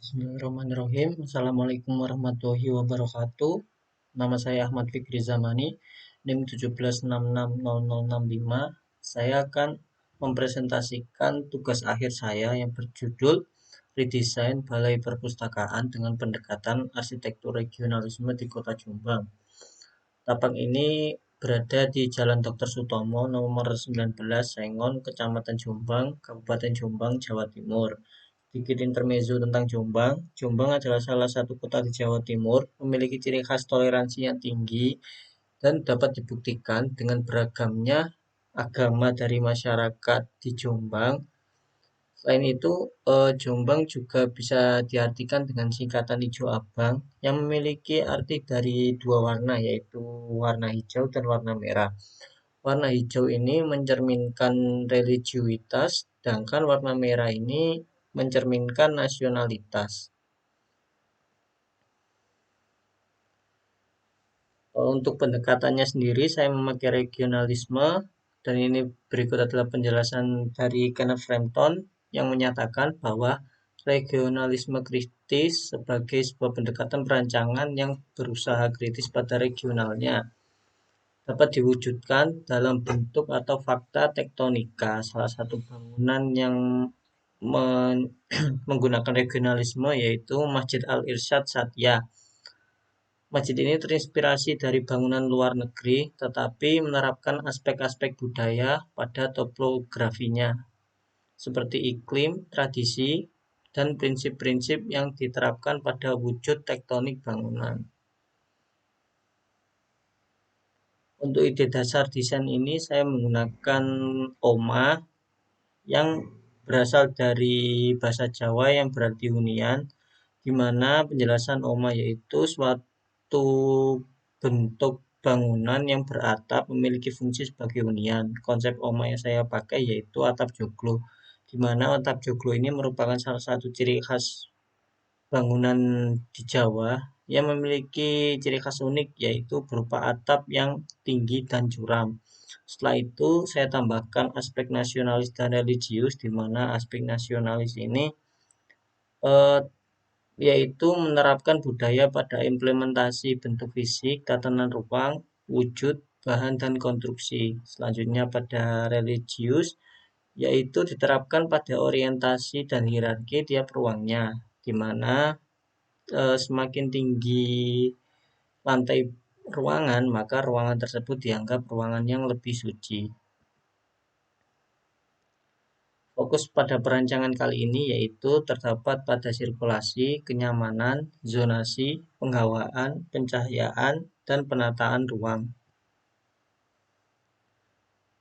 Bismillahirrahmanirrahim. Assalamualaikum warahmatullahi wabarakatuh. Nama saya Ahmad Fikri Zamani, NIM 17660065. Saya akan mempresentasikan tugas akhir saya yang berjudul Redesain Balai Perpustakaan dengan Pendekatan Arsitektur Regionalisme di Kota Jombang. Tapak ini berada di Jalan Dr. Sutomo nomor 19 Sengon, Kecamatan Jombang, Kabupaten Jombang, Jawa Timur. Sedikit intermezzo tentang Jombang. Jombang adalah salah satu kota di Jawa Timur, memiliki ciri khas toleransi yang tinggi dan dapat dibuktikan dengan beragamnya agama dari masyarakat di Jombang. Selain itu, Jombang juga bisa diartikan dengan singkatan hijau abang yang memiliki arti dari dua warna, yaitu warna hijau dan warna merah. Warna hijau ini mencerminkan religiusitas, sedangkan warna merah ini mencerminkan nasionalitas. Untuk pendekatannya sendiri, saya memakai regionalisme, dan ini berikut adalah penjelasan dari Kenneth Frampton yang menyatakan bahwa regionalisme kritis sebagai sebuah pendekatan perancangan yang berusaha kritis pada regionalnya dapat diwujudkan dalam bentuk atau fakta tektonika. Salah satu bangunan yang menggunakan regionalisme yaitu Masjid Al-Irsyad Satya. Masjid ini terinspirasi dari bangunan luar negeri, tetapi menerapkan aspek-aspek budaya pada topografinya, seperti iklim, tradisi, dan prinsip-prinsip yang diterapkan pada wujud tektonik bangunan. Untuk ide dasar desain ini, saya menggunakan OMA yang berasal dari bahasa Jawa yang berarti hunian, di mana penjelasan OMA yaitu suatu bentuk bangunan yang beratap memiliki fungsi sebagai hunian. Konsep OMA yang saya pakai yaitu atap joglo, di mana atap joglo ini merupakan salah satu ciri khas bangunan di Jawa yang memiliki ciri khas unik yaitu berupa atap yang tinggi dan curam. Setelah itu saya tambahkan aspek nasionalis dan religius, di mana aspek nasionalis ini eh, yaitu menerapkan budaya pada implementasi bentuk fisik, tatanan ruang, wujud, bahan, dan konstruksi. Selanjutnya pada religius, yaitu diterapkan pada orientasi dan hierarki tiap ruangnya, di mana semakin tinggi lantai ruangan, maka ruangan tersebut dianggap ruangan yang lebih suci. Fokus pada perancangan kali ini yaitu terdapat pada sirkulasi, kenyamanan, zonasi, penghawaan, pencahayaan, dan penataan ruang.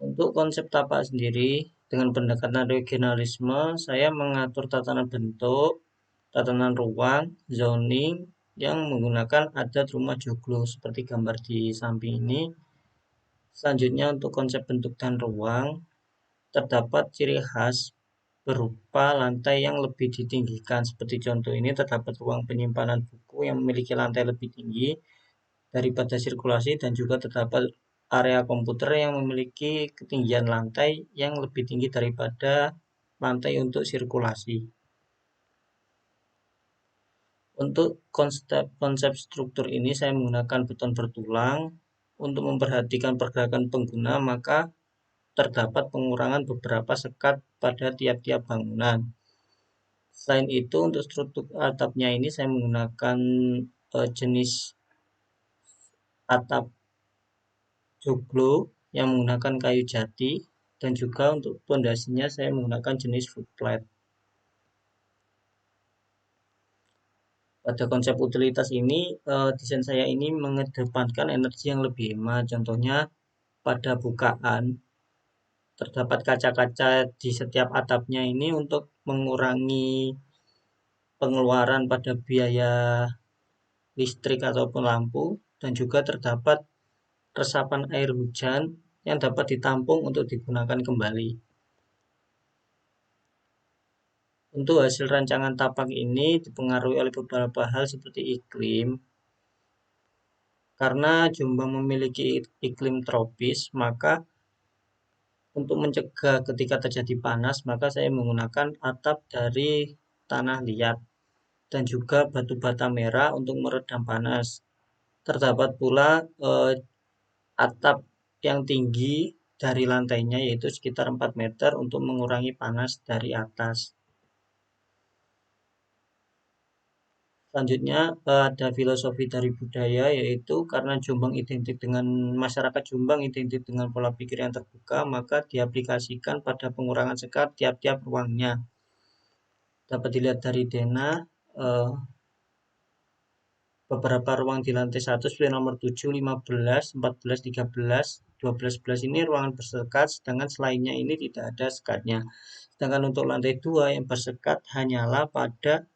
Untuk konsep tapak sendiri, dengan pendekatan regionalisme, saya mengatur tatanan bentuk, tatanan ruang, zoning, yang menggunakan adat rumah joglo seperti gambar di samping ini. Selanjutnya untuk konsep bentuk dan ruang, terdapat ciri khas berupa lantai yang lebih ditinggikan. Seperti contoh ini terdapat ruang penyimpanan buku yang memiliki lantai lebih tinggi daripada sirkulasi, dan juga terdapat area komputer yang memiliki ketinggian lantai yang lebih tinggi daripada lantai untuk sirkulasi. Untuk konsep struktur ini saya menggunakan beton bertulang. Untuk memperhatikan pergerakan pengguna, maka terdapat pengurangan beberapa sekat pada tiap-tiap bangunan. Selain itu, untuk struktur atapnya ini saya menggunakan jenis atap joglo yang menggunakan kayu jati, dan juga untuk pondasinya saya menggunakan jenis foot plate. Pada konsep utilitas ini, desain saya ini mengedepankan energi yang lebih hemat. Contohnya pada bukaan terdapat kaca-kaca di setiap atapnya ini untuk mengurangi pengeluaran pada biaya listrik ataupun lampu, dan juga terdapat resapan air hujan yang dapat ditampung untuk digunakan kembali. Untuk hasil rancangan tapak ini dipengaruhi oleh beberapa hal seperti iklim. Karena Jombang memiliki iklim tropis, maka untuk mencegah ketika terjadi panas, maka saya menggunakan atap dari tanah liat. dan juga batu bata merah untuk meredam panas. Terdapat pula atap yang tinggi dari lantainya yaitu sekitar 4 meter untuk mengurangi panas dari atas. Selanjutnya ada filosofi dari budaya yaitu karena Jombang identik dengan masyarakat Jombang identik dengan pola pikir yang terbuka, maka diaplikasikan pada pengurangan sekat tiap-tiap ruangnya. Dapat dilihat dari Dena, eh, beberapa ruang di lantai 1 seperti nomor 7, 15, 14, 13, 12, 11 ini ruangan bersekat, sedangkan selainnya ini tidak ada sekatnya. Sedangkan untuk lantai 2 yang bersekat hanyalah pada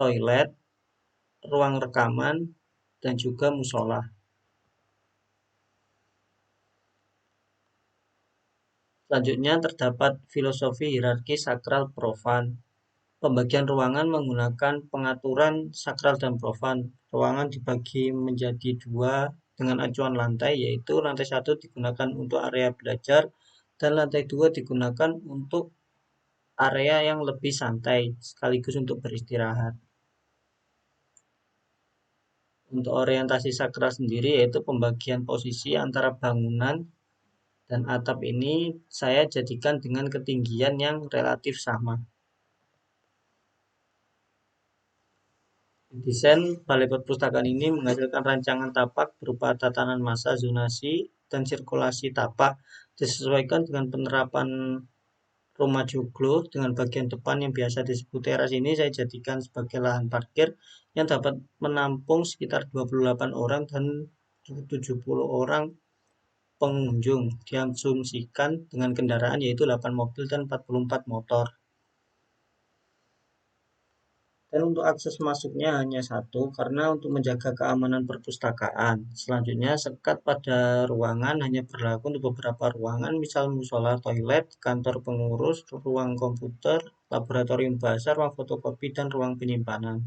toilet, ruang rekaman, dan juga musola. Selanjutnya terdapat filosofi hierarki sakral profan. Pembagian ruangan menggunakan pengaturan sakral dan profan. Ruangan dibagi menjadi dua dengan acuan lantai, yaitu lantai 1 digunakan untuk area belajar dan lantai 2 digunakan untuk area yang lebih santai sekaligus untuk beristirahat. Untuk orientasi sakral sendiri yaitu pembagian posisi antara bangunan dan atap ini saya jadikan dengan ketinggian yang relatif sama. Desain Balai Perpustakaan ini menghasilkan rancangan tapak berupa tatanan massa, zonasi, dan sirkulasi tapak disesuaikan dengan penerapan rumah joglo dengan bagian depan yang biasa disebut teras ini saya jadikan sebagai lahan parkir yang dapat menampung sekitar 28 orang dan 70 orang pengunjung diasumsikan dengan kendaraan yaitu 8 mobil dan 44 motor. Dan untuk akses masuknya hanya satu karena untuk menjaga keamanan perpustakaan. Selanjutnya sekat pada ruangan hanya berlaku untuk beberapa ruangan, misal musola, toilet, kantor pengurus, ruang komputer, laboratorium bahasa, ruang fotokopi, dan ruang penyimpanan.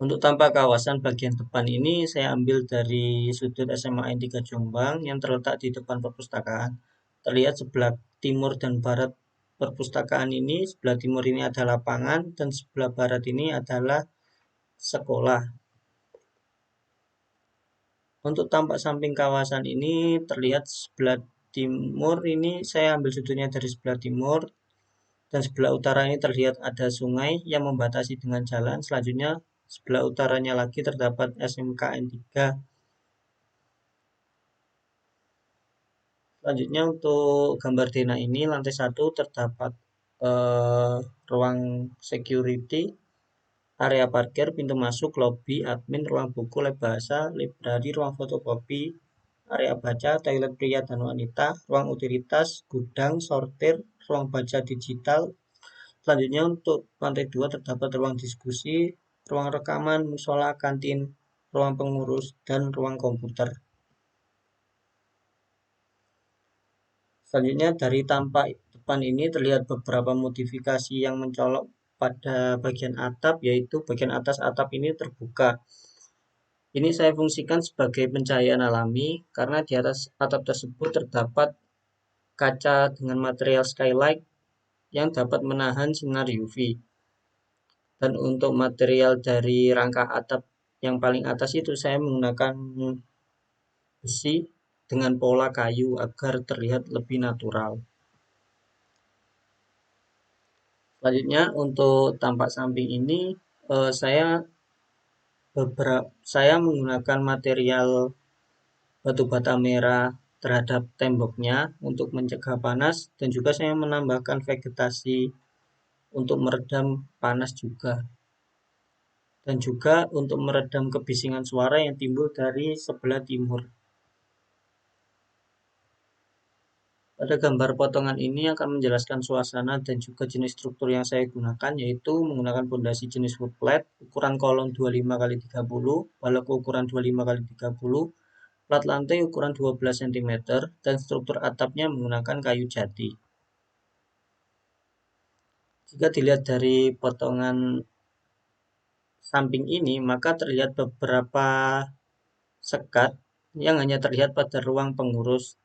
Untuk tampak kawasan bagian depan ini saya ambil dari sudut SMA N3 Jombang yang terletak di depan perpustakaan. Terlihat sebelah timur dan barat perpustakaan ini, sebelah timur ini ada lapangan dan sebelah barat ini adalah sekolah. Untuk tampak samping kawasan ini terlihat sebelah timur ini saya ambil sudutnya dari sebelah timur dan sebelah utara ini terlihat ada sungai yang membatasi dengan jalan. Selanjutnya sebelah utaranya lagi terdapat SMK N3. Selanjutnya untuk gambar Dena ini lantai 1 terdapat ruang security, area parkir, pintu masuk, lobi, admin, ruang buku, lab bahasa, library, ruang fotokopi, area baca, toilet pria dan wanita, ruang utilitas, gudang, sortir, ruang baca digital. Selanjutnya untuk lantai 2 terdapat ruang diskusi, ruang rekaman, musola, kantin, ruang pengurus, dan ruang komputer. Selanjutnya dari tampak depan ini terlihat beberapa modifikasi yang mencolok pada bagian atap, yaitu bagian atas atap ini terbuka. Ini saya fungsikan sebagai pencahayaan alami karena di atas atap tersebut terdapat kaca dengan material skylight yang dapat menahan sinar UV. Dan untuk material dari rangka atap yang paling atas itu saya menggunakan besi dengan pola kayu agar terlihat lebih natural. Selanjutnya untuk tampak samping ini saya menggunakan material batu bata merah terhadap temboknya untuk mencegah panas dan juga saya menambahkan vegetasi untuk meredam panas juga. Dan juga untuk meredam kebisingan suara yang timbul dari sebelah timur. Pada gambar potongan ini akan menjelaskan suasana dan juga jenis struktur yang saya gunakan yaitu menggunakan pondasi jenis wood flat, ukuran kolom 25x30, balok ukuran 25x30, plat lantai ukuran 12 cm, dan struktur atapnya menggunakan kayu jati. Jika dilihat dari potongan samping ini, maka terlihat beberapa sekat yang hanya terlihat pada ruang pengurus.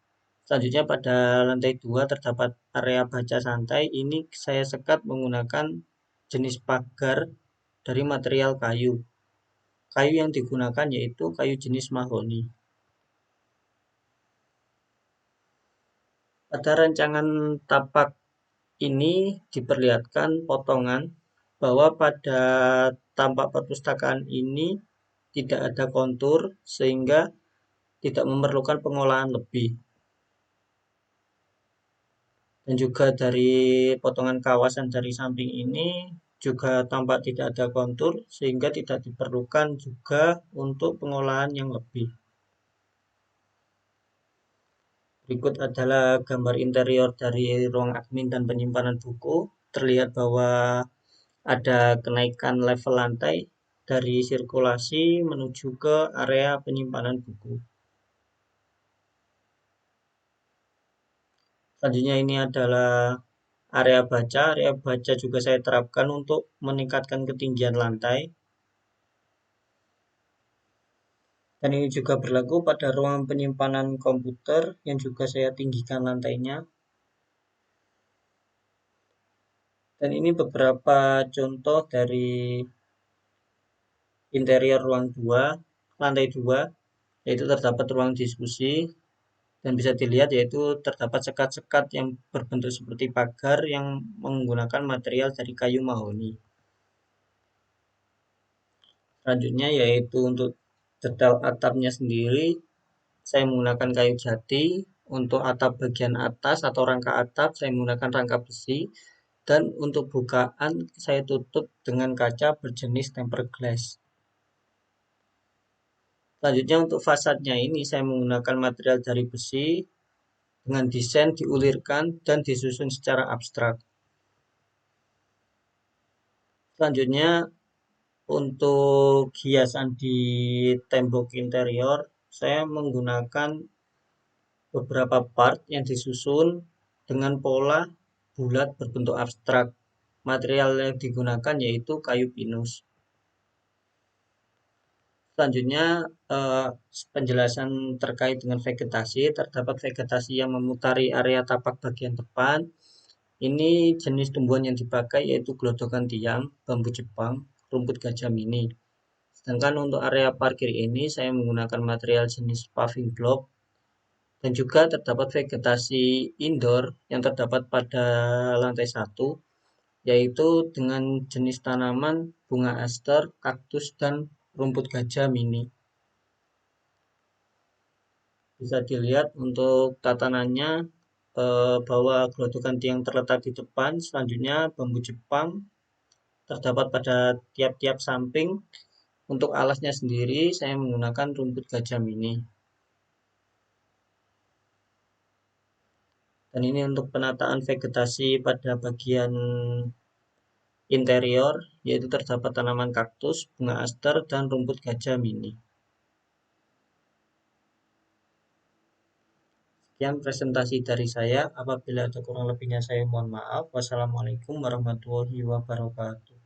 Selanjutnya pada lantai 2 terdapat area baca santai. Ini saya sekat menggunakan jenis pagar dari material kayu. Kayu yang digunakan yaitu kayu jenis mahoni. Pada rancangan tapak ini diperlihatkan potongan bahwa pada tapak perpustakaan ini tidak ada kontur sehingga tidak memerlukan pengolahan lebih. Dan juga dari potongan kawasan dari samping ini juga tampak tidak ada kontur sehingga tidak diperlukan juga untuk pengolahan yang lebih. Berikut adalah gambar interior dari ruang admin dan penyimpanan buku. Terlihat bahwa ada kenaikan level lantai dari sirkulasi menuju ke area penyimpanan buku. Selanjutnya ini adalah area baca. Area baca juga saya terapkan untuk meningkatkan ketinggian lantai. Dan ini juga berlaku pada ruang penyimpanan komputer yang juga saya tinggikan lantainya. Dan ini beberapa contoh dari interior ruang 2, lantai 2, yaitu terdapat ruang diskusi dan bisa dilihat yaitu terdapat sekat-sekat yang berbentuk seperti pagar yang menggunakan material dari kayu mahoni. Selanjutnya yaitu untuk detail atapnya sendiri, saya menggunakan kayu jati. Untuk atap bagian atas atau rangka atap, saya menggunakan rangka besi. Dan untuk bukaan, saya tutup dengan kaca berjenis tempered glass. Selanjutnya untuk fasadnya ini, saya menggunakan material dari besi dengan desain diulirkan dan disusun secara abstrak. Selanjutnya untuk hiasan di tembok interior, saya menggunakan beberapa part yang disusun dengan pola bulat berbentuk abstrak. Material yang digunakan yaitu kayu pinus. Selanjutnya penjelasan terkait dengan vegetasi. Terdapat vegetasi yang memutari area tapak bagian depan. Ini jenis tumbuhan yang dipakai yaitu gelodokan tiang, bambu Jepang, rumput gajah mini. Sedangkan untuk area parkir ini saya menggunakan material jenis paving block. Dan juga terdapat vegetasi indoor yang terdapat pada lantai 1, yaitu dengan jenis tanaman bunga aster, kaktus, dan rumput gajah mini. Bisa dilihat untuk tatanannya bahwa gelodokan tiang terletak di depan, selanjutnya bambu Jepang terdapat pada tiap-tiap samping. Untuk alasnya sendiri saya menggunakan rumput gajah mini. Dan ini untuk penataan vegetasi pada bagian interior, yaitu terdapat tanaman kaktus, bunga aster, dan rumput gajah mini. Sekian presentasi dari saya. Apabila ada kurang lebihnya saya mohon maaf. Wassalamualaikum warahmatullahi wabarakatuh.